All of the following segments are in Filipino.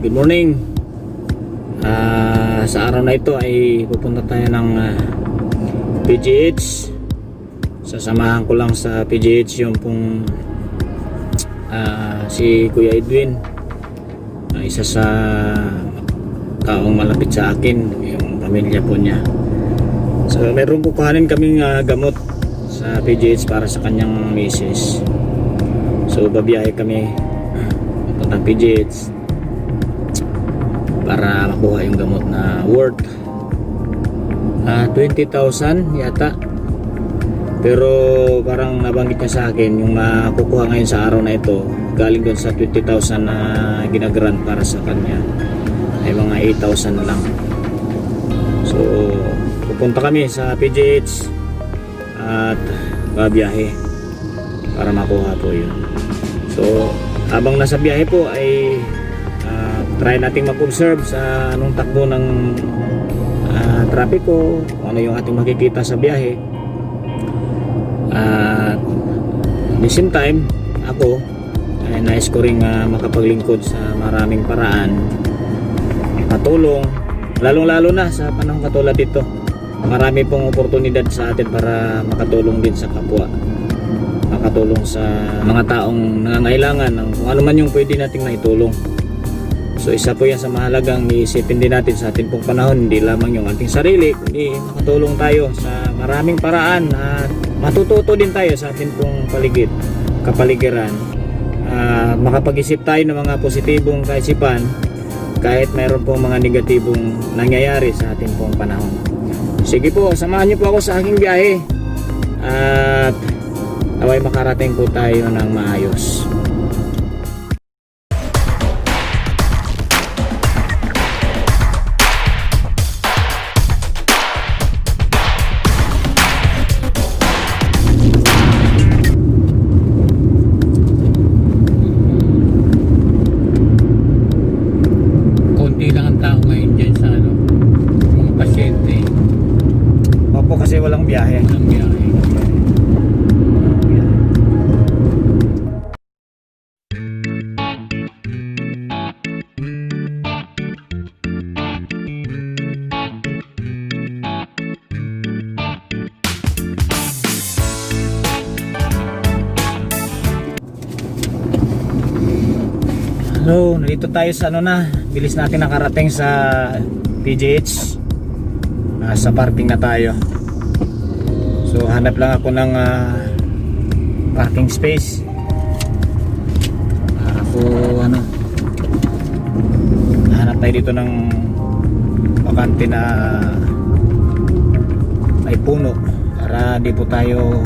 Good morning. Sa araw na ito ay pupunta tayo ng PGH. Sasamahan ko lang sa PGH yung pong si Kuya Edwin, isa sa taong malapit sa akin, yung pamilya po niya. So meron kukuhanin kaming gamot sa PGH para sa kanyang misis. So babiyahe kami papuntang PGH para makuha yung gamot na worth 20,000 yata. Pero parang nabanggit niya sa akin yung makukuha ngayon sa araw na ito galing doon sa 20,000 na ginagrant para sa kanya ay mga 8,000 lang. So pupunta kami sa PGH at babiyahe para makuha po yun. So habang nasa biyahe po ay try nating mag-observe sa anong takbo ng trapiko, ano yung ating makikita sa biyahe. At at the same time, ako ay nais ko ring makapaglingkod sa maraming paraan, makatulong, lalong-lalo na sa panahon katulad dito. Marami pong oportunidad sa atin para makatulong din sa kapwa, makatulong sa mga taong nangangailangan ng kung ano man yung pwede nating maitulong. So isa po yan sa mahalagang iisipin din natin sa ating pong panahon, hindi lamang yung ating sarili, kundi makatulong tayo sa maraming paraan at matututo din tayo sa ating pong kapaligiran. Makapag-isip tayo ng mga positibong kaisipan kahit mayroon pong mga negatibong nangyayari sa ating pong panahon. Sige po, samahan niyo po ako sa aking biyahe at naway makarating po tayo ng maayos. Kasi walang biyahe. Hello, nandito tayo sa bilis natin nakarating sa PGH. Sa parking na tayo. So hanap lang ako ng parking space para po hanap tayo dito ng bakante na may puno para di po tayo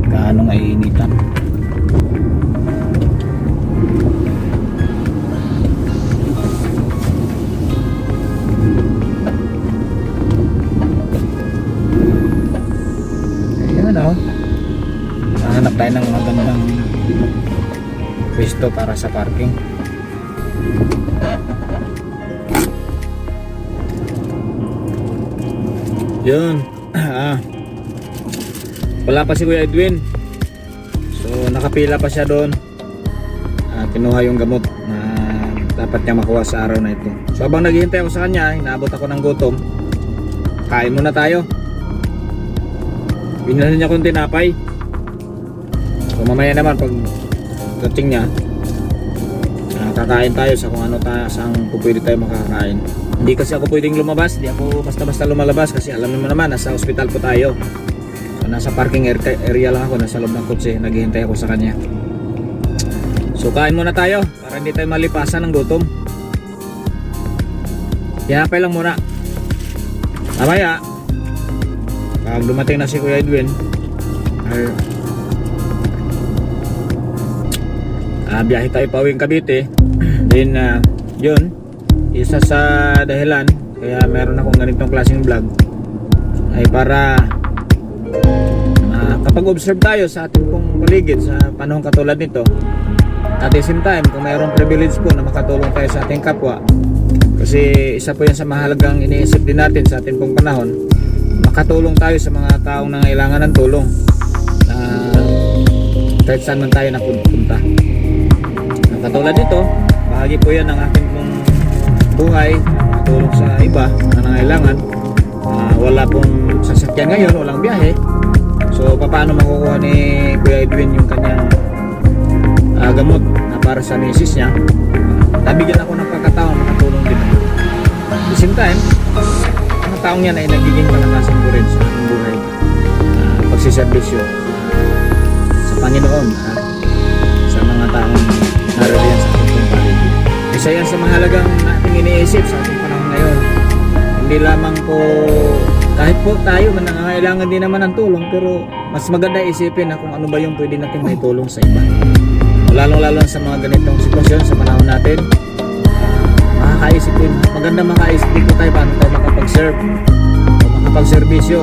gaano maiinitan. Hanap tayo ng magandang pwesto para sa parking. Yun. Wala pa si Kuya Edwin, so nakapila pa siya doon. Kinuha yung gamot na dapat niya makuha sa araw na ito. So habang naghihintay ako sa kanya, inaabot ako ng gutom. Kain muna tayo. Binilhan niya akong tinapay. So mamaya naman pag dating niya, kakain tayo sa kung ano saan pwede tayo makakain. Hindi kasi ako pwedeng lumabas, hindi ako basta-basta lumalabas kasi alam mo naman nasa ospital po tayo. So nasa parking area lang ako, nasa loob ng kotse, naghihintay ako sa kanya. So kain muna tayo para hindi tayo malipasan ng gutom. Tinapay lang muna. Mamaya pag dumating na si Kuya Edwin biyahe tayo pauwing Cavite. Then yun, isa sa dahilan kaya meron akong ganitong klaseng vlog ay para kapag observe tayo sa ating pong paligid sa panahon katulad nito, at the same time kung mayroong privilege po na makatulong tayo sa ating kapwa, kasi isa po yan sa mahalagang iniisip din natin sa ating pong panahon, makatulong tayo sa mga taong nangailangan ng tulong kahit saan man tayo napunta. Katulad nito, bahagi po yan ng aking pong buhay, tulong sa iba na nangailangan. Wala pong sasakyan ngayon, walang biyahe. So paano makukuha ni Kuya Edwin yung kanyang gamot na para sa misis niya? Nabigyan ako ng pagkataon makatulong din ako. At the same time, ang taong yan ay nagiging kalakasan ko rin sa aking buhay, pagsiservisyo sa Panginoon, sa mga taong naririyan sa ating paligid. Isa yan sa mahalagang nating iniisip sa ating panahon ngayon. Hindi lamang po, kahit po tayo nangangailangan din naman ng tulong, pero mas maganda isipin na kung ano ba yung pwede natin may tulong sa iba. Lalo sa mga ganitong sitwasyon sa panahon natin, makakaisip din, maganda makaisip din po tayo paano tayo makapag-serve o makapag-servisyo.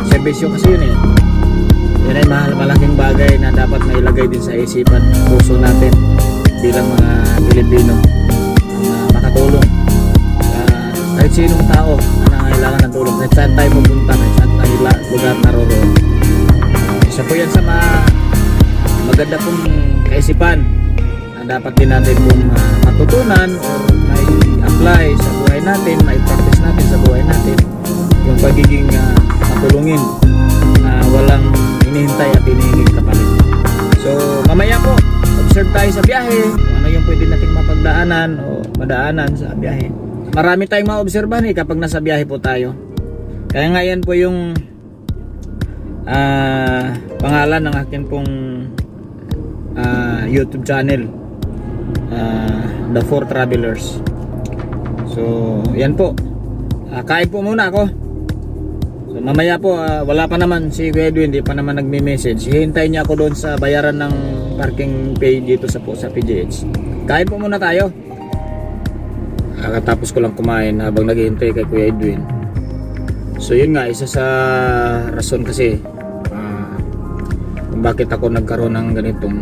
Servisyo kasi yun eh. Yun ay malaking bagay na dapat mailagay din sa isipan, puso natin bilang mga Pilipino, makatulong kahit sinong tao na nangailangan ng tulong, kahit saan tayo pupunta, kahit saan tayo lugar naroroon. Isa po yan sa maganda pong kaisipan na dapat din natin pong matutunan o may apply sa buhay natin, may practice natin sa buhay natin, yung pagiging matulungin na walang hinihintay at hinihinging kapalit. So mamaya po, observe tayo sa biyahe, ano yung pwede nating mapagdaanan o madaanan sa biyahe. Marami tayong maobserbahan kapag nasa biyahe po tayo. Kaya nga yan po yung pangalan ng akin pong YouTube channel, The Four Travelers. So yan po, kain po muna ako. So mamaya po, wala pa naman si Kuya Edwin, hindi pa naman nagme-message. Hihintayin niya ako doon sa bayaran ng parking pay dito sa PGH. Kain po muna tayo. Kakatapos ko lang kumain habang naghihintay kay Kuya Edwin. So yun nga, isa sa rason kasi kung bakit ako nagkaroon ng ganitong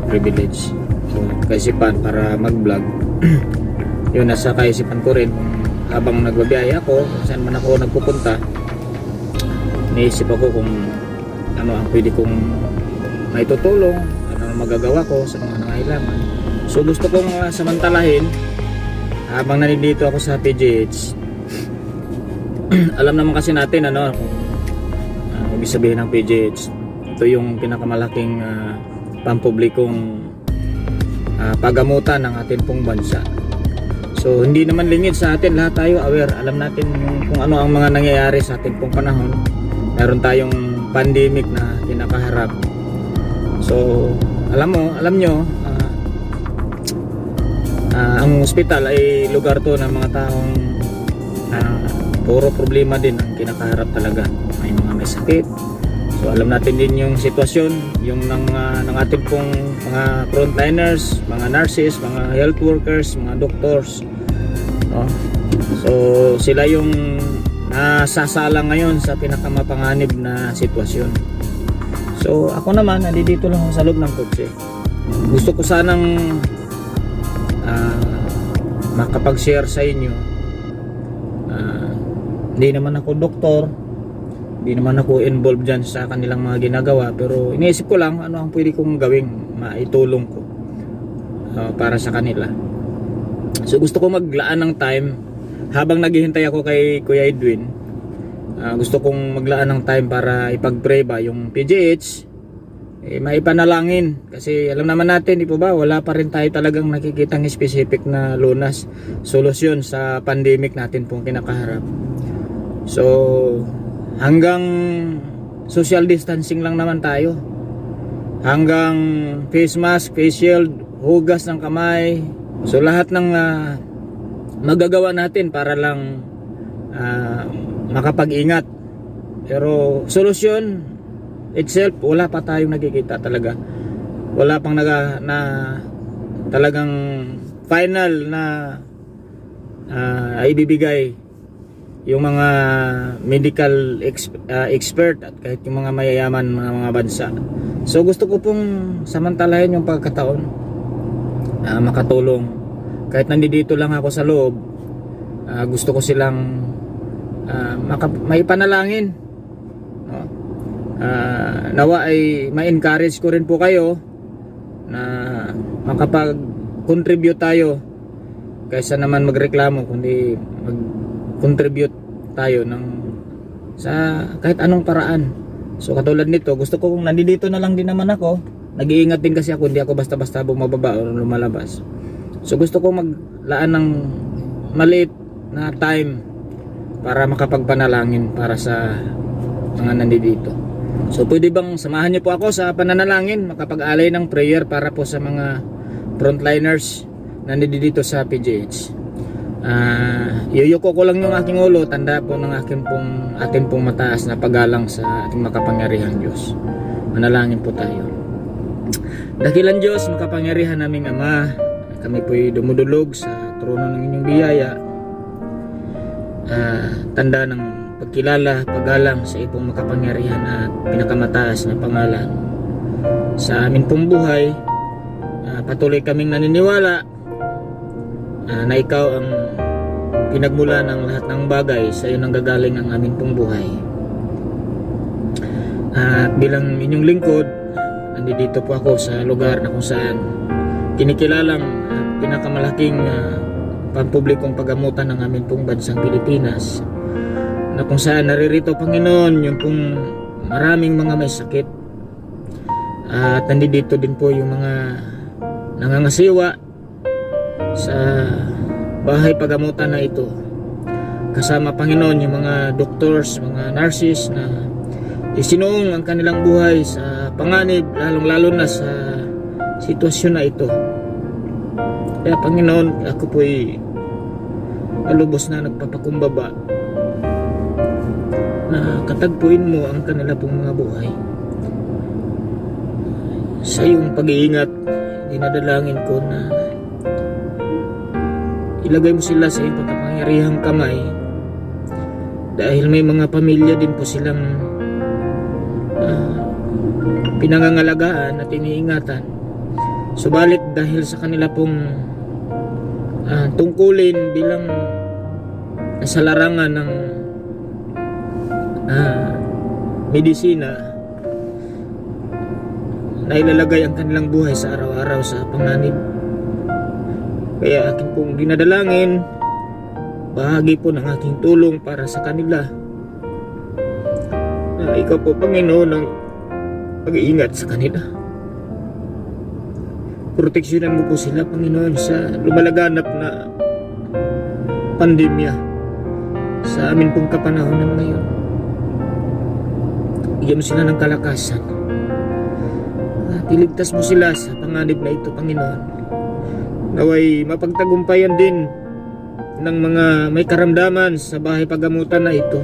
privilege. So kaisipan para mag-vlog. Yun, nasa kaisipan ko rin habang nagbabiyahe ako, kung saan man ako nagpupunta, naisip ako kung ano ang pwede kong maitutulong, ano ang magagawa ko sa mga nangailangan. So gusto kong samantalahin habang nandito ako sa PGH. Alam naman kasi natin ano kung ibig sabihin ng PGH. Ito yung pinakamalaking pampublikong pagamutan ng ating pong bansa. So hindi naman lingid sa atin, lahat tayo aware, alam natin kung ano ang mga nangyayari sa ating pong panahon. Meron tayong pandemic na kinakaharap. So alam nyo, ang ospital ay lugar to ng mga taong puro problema din ang kinakaharap talaga. May mga may sakit. So alam natin din yung sitwasyon, yung ng ating pong mga frontliners, mga nurses, mga health workers, mga doctors. No? So sila yung nasasalang ngayon sa pinakamapanganib na sitwasyon. So ako naman, nandito lang ako sa loob ng kotse. Gusto ko sanang makapag-share sa inyo. Hindi naman ako doktor, hindi naman ako involved dyan sa kanilang mga ginagawa, pero iniisip ko lang ano ang pwede kong gawing maitulong ko para sa kanila. So gusto ko maglaan ng time habang naghihintay ako kay Kuya Edwin. Gusto kong maglaan ng time para ipag-pray ba yung PGH, maipanalangin, kasi alam naman natin, di po ba, wala pa rin tayo talagang nakikitang specific na lunas, solusyon sa pandemic natin pong kinakaharap. So hanggang social distancing lang naman tayo, hanggang face mask, face shield, hugas ng kamay. So lahat ng magagawa natin para lang makapag-ingat. Pero solusyon itself, wala pa tayong nakikita talaga. Wala pang talagang final na ibibigay yung mga medical expert at kahit yung mga mayayaman mga bansa. So gusto ko pong samantalahin yung pagkataon makatulong. Kahit nandito lang ako sa loob, gusto ko silang maipanalangin. Nawa ay ma-encourage ko rin po kayo na makapag-contribute tayo kaysa naman magreklamo, kundi mag-contribute tayo ng sa kahit anong paraan. So katulad nito, gusto ko kung nandito na lang din naman ako, nag-iingat din kasi ako, hindi ako basta-basta bumababa o lumalabas. So gusto ko maglaan ng maliit na time para makapagpanalangin para sa mga nandito. So pwede bang samahan niyo po ako sa pananalangin, makapag-alay ng prayer para po sa mga frontliners na nandito sa PGH. Iyuko ko lang yung aking ulo, tanda po ng ating pong mataas na paggalang sa ating makapangyarihang Diyos. Manalangin po tayo. Dakilan Diyos, makapangyarihan naming Ama, kami po'y dumudulog sa trono ng inyong biyaya. Tanda ng pagkilala, paggalang sa ipong makapangyarihan at pinakamataas na pangalan sa amin pong buhay. Patuloy kaming naniniwala na ikaw ang pinagmula ng lahat ng bagay, sa iyo nang gagaling ang aming pong buhay. At bilang inyong lingkod, nandito po ako sa lugar na kung saan kinikilalang pinakamalaking pampublikong pagamutan ng aming pong bansang Pilipinas, na kung saan naririto Panginoon yung pong maraming mga may sakit, at nandito din po yung mga nangangasiwa sa bahay pagamutan na ito, kasama Panginoon yung mga doctors, mga nurses na isinuong ang kanilang buhay sa panganib, lalong lalo na sa sitwasyon na ito. Kaya Panginoon, ako po'y malubos na nagpapakumbaba na katagpuin mo ang kanila pong mga buhay. Sa iyong pag-iingat, dinadalangin ko na ilagay mo sila sa iyong pagkapangyarihang kamay, dahil may mga pamilya din po silang pinangangalagaan at iniingatan. Subalit dahil sa kanila pong tungkulin bilang sa larangan ng medisina, na ilalagay ang kanilang buhay sa araw-araw sa panganib. Kaya akin pong dinadalangin, bahagi po ng aking tulong para sa kanila, na ikaw po Panginoon ang pag-iingat sa kanila. Proteksyonan mo po sila Panginoon sa lumalaganap na pandemya sa amin pong kapanahonan ngayon. Bigyan mo sila ng kalakasan at iligtas mo sila sa panganib na ito Panginoon. Naway mapagtagumpayan din ng mga may karamdaman sa bahay pagamutan na ito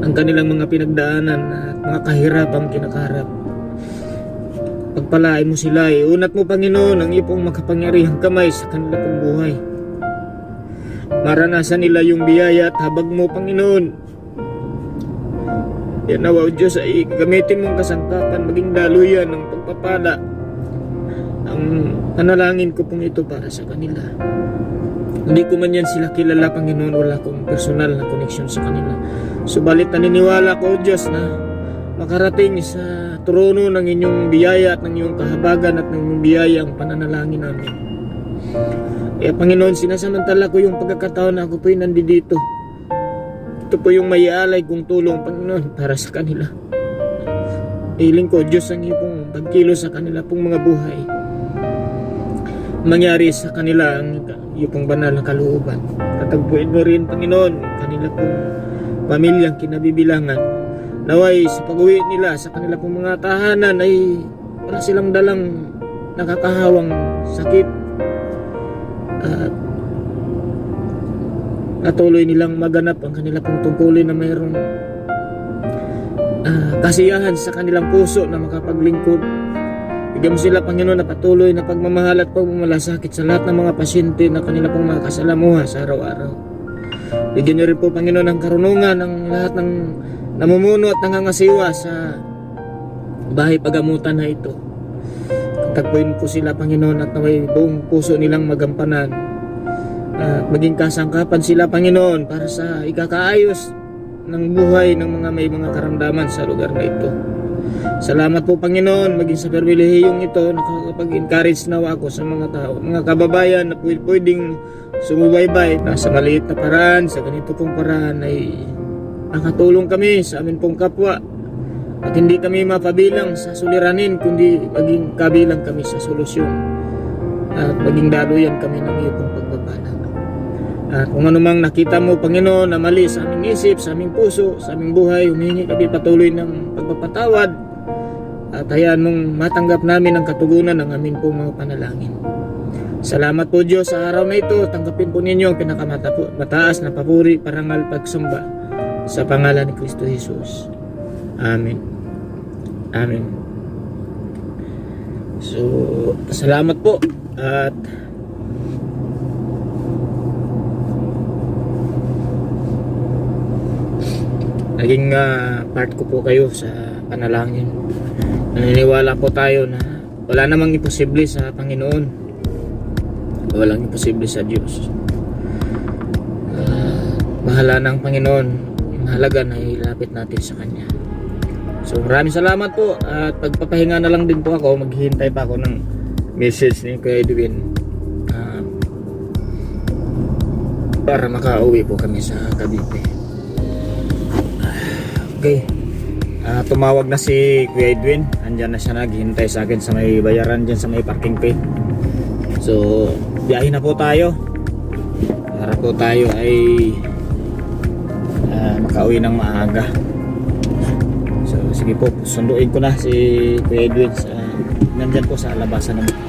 ang kanilang mga pinagdaanan at mga kahirapang kinakaharap. Pagpalain mo sila, unat mo Panginoon ang iyong makapangyarihang kamay sa kanila pong buhay. Maranasan nila yung biyaya at habag mo Panginoon. Yan nawa o Diyos ay gamitin mong kasangkapan, maging daluyan ng pagpapala. Ang panalangin ko pong ito para sa kanila. Hindi ko man yan sila kilala Panginoon, wala akong personal na connection sa kanila. Subalit naniniwala ko o Diyos na makarating sa trono ng inyong biyaya at ng inyong kahabagan at ng inyong biyaya ang pananalangin namin. Kaya Panginoon, sinasamantala ko yung pagkakataon na ako po'y nandito. Ito po yung maialay kong tulong Panginoon para sa kanila. Hiling ko Diyos ang iyong pagkilo sa kanila pong mga buhay. Mangyari sa kanila ang iyong banal na kalooban. Tatagpuin mo rin Panginoon kanila pong pamilyang kinabibilangan. Naway sa pag-uwi nila sa kanila pong mga tahanan ay wala silang dalang nakakahawang sakit, at natuloy nilang maganap ang kanila pong tungkulin na mayroong kasiyahan sa kanilang puso na makapaglingkod. Bigyan mo sila Panginoon na patuloy na pagmamahal at pagmamalasakit sa lahat ng mga pasyente na kanila pong makasalamuha sa araw-araw. Bigyan niyo rin po Panginoon ng karunungan ng lahat ng namumuno at nangangasiwa sa bahay pagamutan na ito. Tagpuin po sila Panginoon at naway buong puso nilang magampanan at maging kasangkapan sila Panginoon para sa ikakaayos ng buhay ng mga may mga karamdaman sa lugar na ito. Salamat po Panginoon, maging sa perwilihiyong ito, nakakapag-encourage na ako sa mga tao, mga kababayan na pwedeng sumubaybay na sa maliit na paraan, sa ganito pong paraan ay nakatulong kami sa amin pong kapwa at hindi kami mapabilang sa suliranin kundi maging kabilang kami sa solusyon at maging daluyan kami ng iyong pagpapala. At kung anumang nakita mo Panginoon na mali sa aming isip, sa aming puso, sa aming buhay, humingi kami patuloy ng pagpapatawad at hayaan mong matanggap namin ang katugunan ng aming pong mga panalangin. Salamat po Diyos sa araw na ito. Tanggapin po ninyo ang pinakamataas na papuri, parangal, pagsamba sa pangalan ni Kristo Jesus. Amen. Amen. So, salamat po at naging part ko po kayo sa panalangin. Naniniwala po tayo na wala namang imposible sa Panginoon. Walang imposible sa Diyos. Bahala ng Panginoon. Yung halaga na ilapit natin sa Kanya. So maraming salamat po. At pagpapahinga na lang din po ako. Maghihintay pa ako ng message ni Kuya Edwin para makauwi po kami sa Cavite. Okay. Tumawag na si Kuya Edwin. Andyan na siya, naghihintay sa akin sa may bayaran dyan sa may parking pay. So biyahe na po tayo para po tayo ay makauwi ng maaga. So sige po, sunduin ko na si Kuya Edwin nandyan po sa labasan ng abang.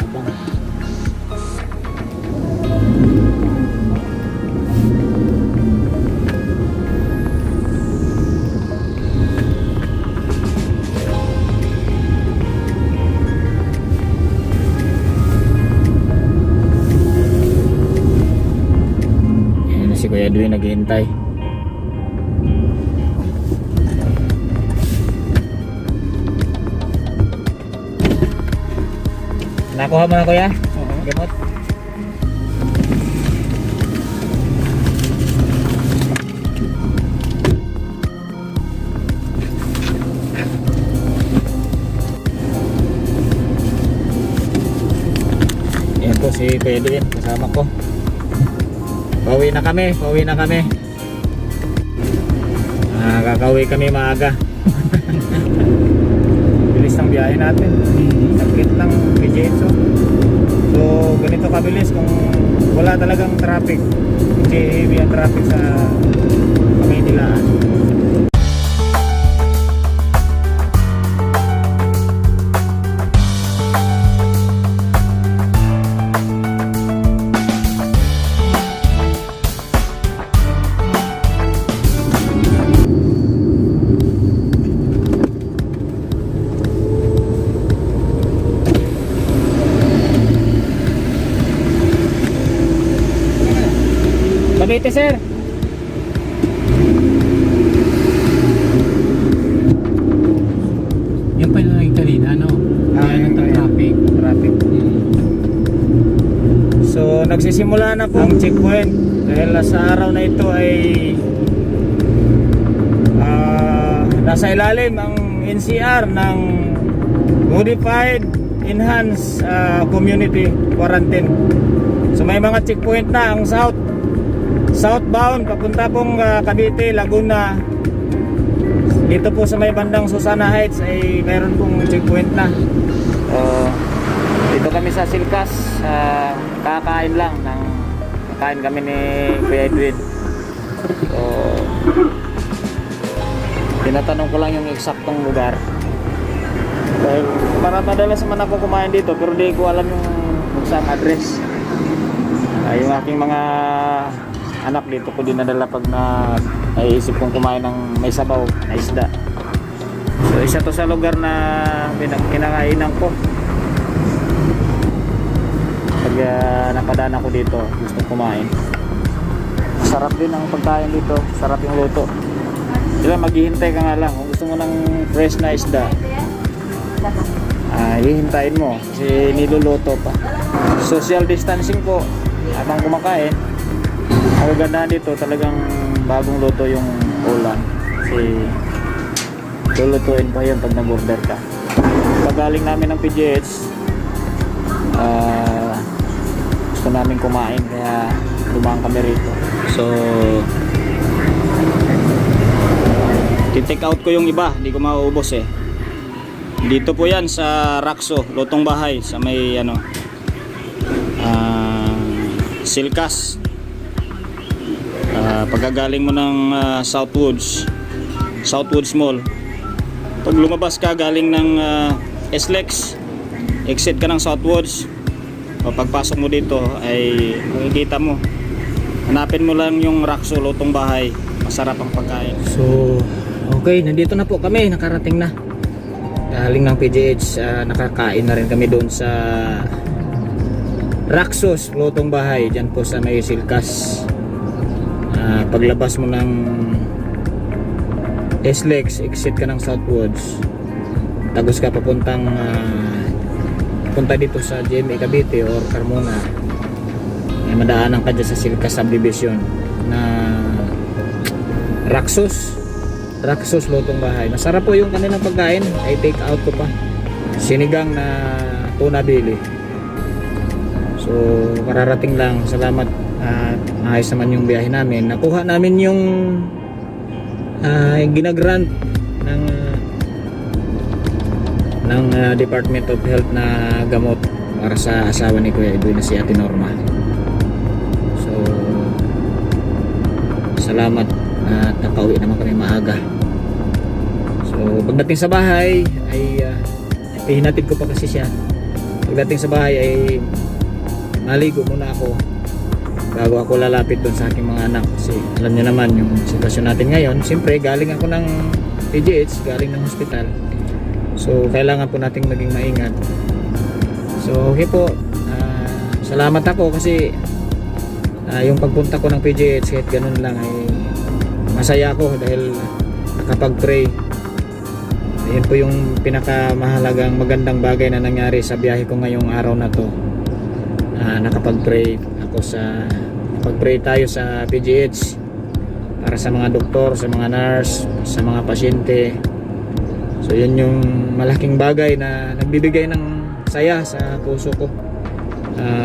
Si Kuya Edwin naghihintay. Nakuha mo na Kuya? Gamot? Yan po si Kuya Edwin, kasama ko. Pauwi na kami. Kakauwi kami maaga. Bilis ng biyahe natin. Saglit lang PJSO. So ganito kabilis kung wala talagang traffic. Hindi heavy ang traffic sa Panginilaan. Cavite sir. Yan pa yung kanina, no? Yan ang traffic. So nagsisimula na po ang checkpoint dahil sa araw na ito ay nasa ilalim ang NCR ng Modified Enhanced Community Quarantine. So may mga checkpoint na ang southbound papunta pong Cavite, Laguna. Dito po sa may bandang Susana Heights ay mayroon pong checkpoint na. Dito kami sa Silkas, kakain kami ni Kuya Edwin. So tinatanong ko lang yung eksaktong lugar dahil madalas naman ako kumain dito pero di ko alam yung saan address. Yung aking mga anak dito ko dinadala pag naiisip kong kumain ng may sabaw na isda. So isa to sa lugar na kinakainan ko pag napadaan ako dito, gusto kumain. Sarap din ang pagkain dito, sarap yung luto. Sila maghihintay ka nga lang kung gusto mo ng fresh na isda, hihintayin mo kasi niluluto pa. Social distancing po habang kumakain. Ang kagandahan dito talagang bagong luto yung ulam kasi lulutuin pa yun pag nag-order ka. Pagaling namin ng PGH, gusto namin kumain kaya dumaan kami rito. So titake out ko yung iba, hindi ko mauubos eh. Dito po yan sa Raxo, lutong bahay sa may Silkas. Pagkagaling mo ng Southwoods Mall, pag lumabas ka galing ng SLEX, exit ka ng Southwoods, o pagpasok mo dito ay makikita mo, hanapin mo lang yung Raxo lutong bahay, masarap ang pagkain. So okay, nandito na po kami, nakarating na galing ng PGH. Nakakain na rin kami doon sa Raxos lutong bahay, dyan po sa may Silkas. Paglabas mo ng SLEX, exit ka ng Southwoods, tagos ka papuntang punta dito sa GMA Cavite or Carmona, ay madaanan ka dyan sa Silkas subdivision na Raxos lutong bahay. Masarap po yung kanilang pagkain, ay take out ko pa, sinigang na tuna belly. So kararating lang, salamat at ayos naman yung biyahe namin. Nakuha namin yung ginagrant ng Department of Health na gamot para sa asawa ni Kuya Edwin na si Ate Norma. So salamat at nakauwi naman kami maaga. So pagdating sa bahay ay hinatid ko pa kasi siya. Pagdating sa bahay ay maligo muna ako bago ako lalapit doon sa aking mga anak, kasi alam niyo naman yung sitwasyon natin ngayon. Siyempre galing ako ng PGH, galing ng hospital, so kailangan po nating maging maingat. So okay po, salamat ako kasi yung pagpunta ko ng PGH kahit ganun lang ay masaya ako dahil nakapag-pray. Yun po yung pinakamahalagang magandang bagay na nangyari sa biyahe ko ngayong araw na to. Nakapag-pray ako nakapag-pray tayo sa PGH para sa mga doktor, sa mga nurse, sa mga pasyente. So yun yung malaking bagay na nagbibigay ng saya sa puso ko.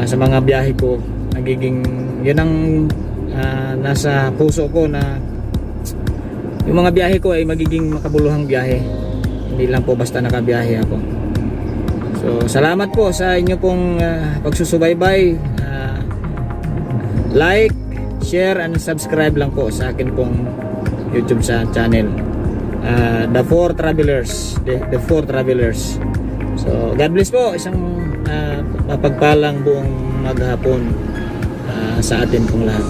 Sa mga biyahe ko, nagiging yun ang nasa puso ko, na yung mga biyahe ko ay magiging makabuluhang biyahe, hindi lang po basta nakabiyahe ako. So salamat po sa inyo pong pagsusubaybay. Like, share and subscribe lang po sa akin pong YouTube channel, The Four Travelers. The Four Travelers. So God bless po, isang mapagpalang buong maghapon sa atin pong lahat.